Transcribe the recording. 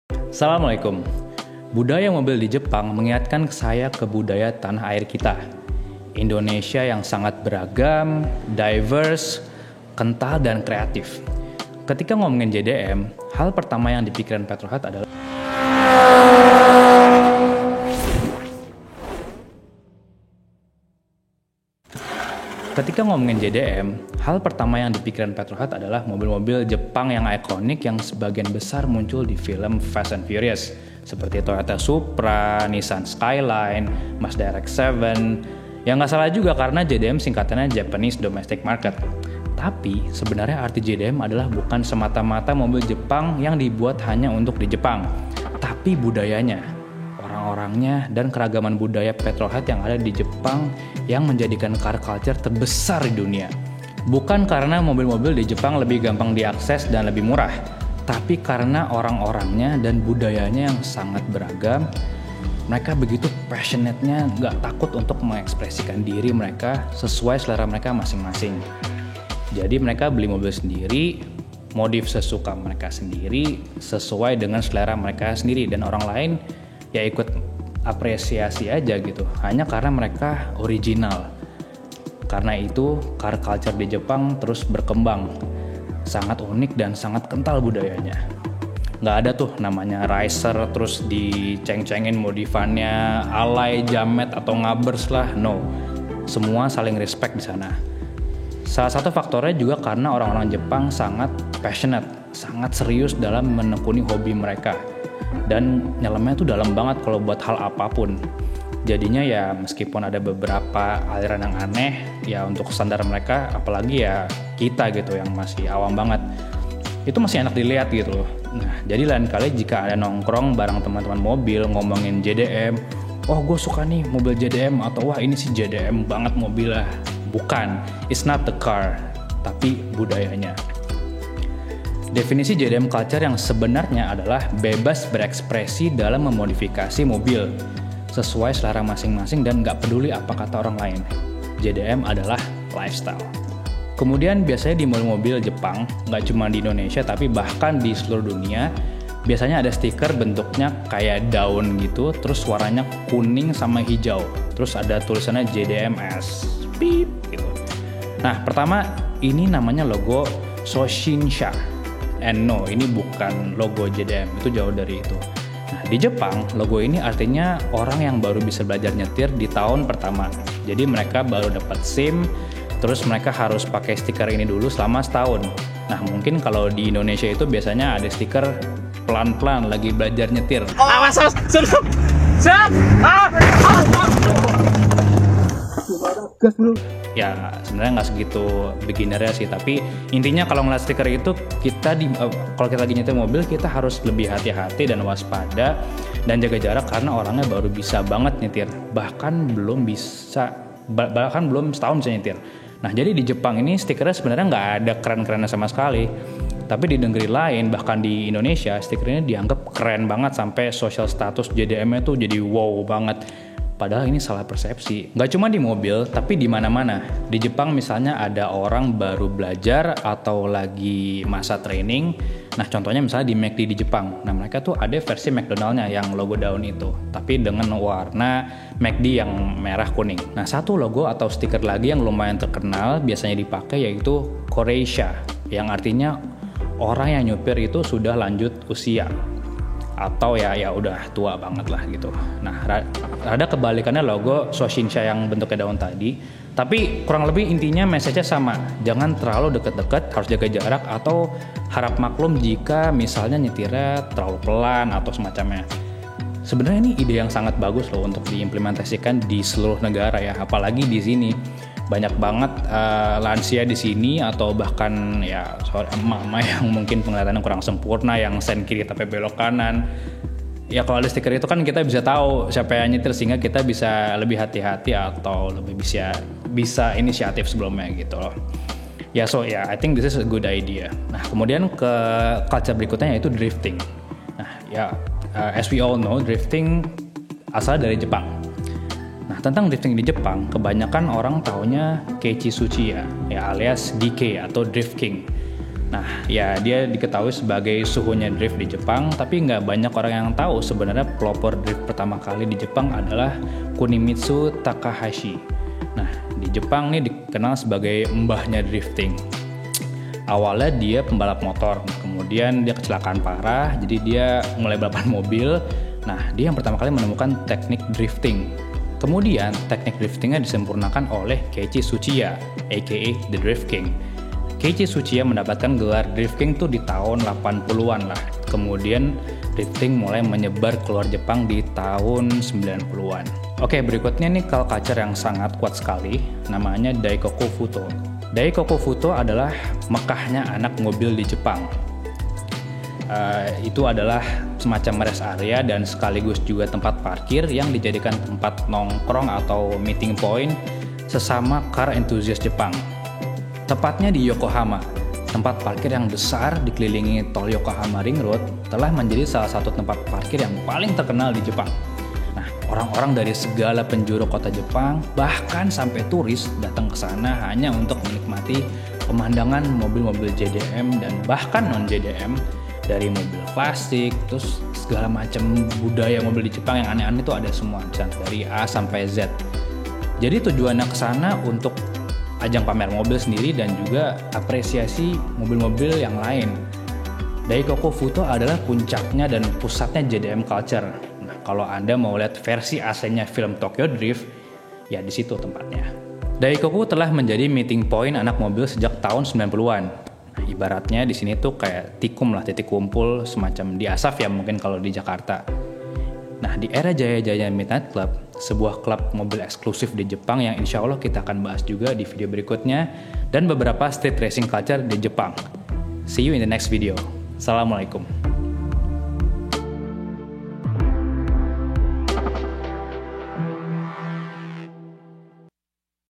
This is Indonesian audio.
Assalamualaikum. Budaya mobil di Jepang mengingatkan saya ke budaya tanah air kita. Indonesia yang sangat beragam, diverse, kental dan kreatif. Ketika ngomongin JDM, hal pertama yang dipikiran Petrohead adalah Ketika ngomongin JDM, hal pertama yang dipikiran Petrohead adalah mobil-mobil Jepang yang ikonik yang sebagian besar muncul di film Fast and Furious, seperti Toyota Supra, Nissan Skyline, Mazda RX-7. Yang nggak salah juga karena JDM singkatannya Japanese Domestic Market. Tapi sebenarnya arti JDM adalah bukan semata-mata mobil Jepang yang dibuat hanya untuk di Jepang, tapi budayanya, orang-orangnya, dan keragaman budaya Petrohead yang ada di Jepang yang menjadikan car culture terbesar di dunia. Bukan karena mobil-mobil di Jepang lebih gampang diakses dan lebih murah, tapi karena orang-orangnya dan budayanya yang sangat beragam. Mereka begitu passionate-nya, gak takut untuk mengekspresikan diri mereka sesuai selera mereka masing-masing. Jadi mereka beli mobil sendiri, modif sesuka mereka sendiri, sesuai dengan selera mereka sendiri, dan orang lain ya ikut apresiasi aja gitu, hanya karena mereka original. Karena itu car culture di Jepang terus berkembang, sangat unik dan sangat kental budayanya. Nggak ada tuh namanya racer terus diceng-cengin modifannya alay, jamet atau ngabers lah, no. Semua saling respect di sana. Salah satu faktornya juga karena orang-orang Jepang sangat passionate, sangat serius dalam menekuni hobi mereka. Dan nyelamnya tuh dalam banget kalau buat hal apapun. Jadinya ya meskipun ada beberapa aliran yang aneh ya untuk standar mereka, apalagi ya kita gitu yang masih awam banget, itu masih enak dilihat gitu loh. Nah jadi lain kali jika ada nongkrong bareng teman-teman mobil ngomongin JDM, oh gue suka nih mobil JDM, atau wah ini sih JDM banget mobil lah. Bukan, it's not the car, tapi budayanya. Definisi JDM culture yang sebenarnya adalah bebas berekspresi dalam memodifikasi mobil sesuai selera masing-masing dan gak peduli apa kata orang lain. JDM adalah lifestyle. Kemudian biasanya di mobil-mobil Jepang, gak cuma di Indonesia tapi bahkan di seluruh dunia, biasanya ada stiker bentuknya kayak daun gitu, terus warnanya kuning sama hijau, terus ada tulisannya JDMS, beep gitu. Nah pertama ini namanya logo Soshinsha. And no, ini bukan logo JDM, itu jauh dari itu. Nah, di Jepang, logo ini artinya orang yang baru bisa belajar nyetir di tahun pertama. Jadi mereka baru dapat SIM, terus mereka harus pakai stiker ini dulu selama setahun. Nah, mungkin kalau di Indonesia itu biasanya ada stiker pelan-pelan lagi belajar nyetir. Awas, gas bro. Ya sebenarnya nggak segitu beginnernya sih, tapi intinya kalau ngeliat stiker itu kalau kita lagi nyetir mobil kita harus lebih hati-hati dan waspada dan jaga jarak karena orangnya baru bisa banget nyetir, bahkan belum setahun bisa nyetir. Nah jadi di Jepang ini stikernya sebenarnya nggak ada keren-kerennya sama sekali, tapi di negeri lain bahkan di Indonesia stikernya dianggap keren banget sampai social status JDM-nya tuh jadi wow banget. Padahal ini salah persepsi. Nggak cuma di mobil, tapi di mana-mana. Di Jepang misalnya ada orang baru belajar atau lagi masa training. Nah contohnya misalnya di McD di Jepang. Nah mereka tuh ada versi McDonald-nya yang logo daun itu, tapi dengan warna McD yang merah kuning. Nah satu logo atau stiker lagi yang lumayan terkenal biasanya dipakai yaitu Koreisha, yang artinya orang yang nyupir itu sudah lanjut usia. Atau ya udah tua banget lah gitu. Nah ada kebalikannya logo Soshinsha yang bentuknya daun tadi, tapi kurang lebih intinya message-nya sama. Jangan terlalu deket-deket, harus jaga jarak, atau harap maklum jika misalnya nyetirnya terlalu pelan atau semacamnya. Sebenarnya ini ide yang sangat bagus loh untuk diimplementasikan di seluruh negara ya, apalagi di sini. Banyak banget lansia di sini atau bahkan ya emak-emak yang mungkin penglihatannya kurang sempurna, yang sen kiri tapi belok kanan. Ya kalau ada stiker itu kan kita bisa tahu siapa yang nyetir, sehingga kita bisa lebih hati-hati atau lebih bisa inisiatif sebelumnya gitu loh. Ya I think this is a good idea. Nah kemudian ke culture berikutnya yaitu drifting. Nah ya as we all know, drifting asal dari Jepang. Nah, tentang drifting di Jepang, kebanyakan orang taunya Keiichi Tsuchiya, ya alias DK atau Drift King. Nah, ya dia diketahui sebagai suhunya drift di Jepang, tapi nggak banyak orang yang tahu sebenarnya pelopor drift pertama kali di Jepang adalah Kunimitsu Takahashi. Nah, di Jepang nih dikenal sebagai mbahnya drifting. Awalnya dia pembalap motor, kemudian dia kecelakaan parah, jadi dia mulai balapan mobil. Nah, dia yang pertama kali menemukan teknik drifting. Kemudian, teknik driftingnya disempurnakan oleh Keiichi Tsuchiya, aka The Drift King. Keiichi Tsuchiya mendapatkan gelar Drift King tuh di tahun 80-an lah. Kemudian drifting mulai menyebar keluar Jepang di tahun 90-an. Oke, berikutnya nih culture yang sangat kuat sekali, namanya Daikoku Futo. Daikoku Futo adalah Mekahnya anak mobil di Jepang. Itu adalah semacam rest area dan sekaligus juga tempat parkir yang dijadikan tempat nongkrong atau meeting point sesama car enthusiast Jepang. Tepatnya di Yokohama, tempat parkir yang besar dikelilingi tol Yokohama Ring Road telah menjadi salah satu tempat parkir yang paling terkenal di Jepang. Nah, orang-orang dari segala penjuru kota Jepang, bahkan sampai turis datang ke sana hanya untuk menikmati pemandangan mobil-mobil JDM dan bahkan non-JDM, dari mobil klasik, terus segala macam budaya mobil di Jepang yang aneh-aneh itu ada semua, dari A sampai Z. Jadi tujuannya ke sana untuk ajang pamer mobil sendiri dan juga apresiasi mobil-mobil yang lain. Daikoku Futo adalah puncaknya dan pusatnya JDM culture. Nah, kalau Anda mau lihat versi aslinya film Tokyo Drift, ya di situ tempatnya. Daikoku telah menjadi meeting point anak mobil sejak tahun 90-an. Nah, ibaratnya di sini tuh kayak tikum lah, titik kumpul semacam di Asaf ya mungkin kalau di Jakarta. Nah, di era jaya-jaya Midnight Club, sebuah klub mobil eksklusif di Jepang yang insya Allah kita akan bahas juga di video berikutnya, dan beberapa street racing culture di Jepang. See you in the next video. Assalamualaikum.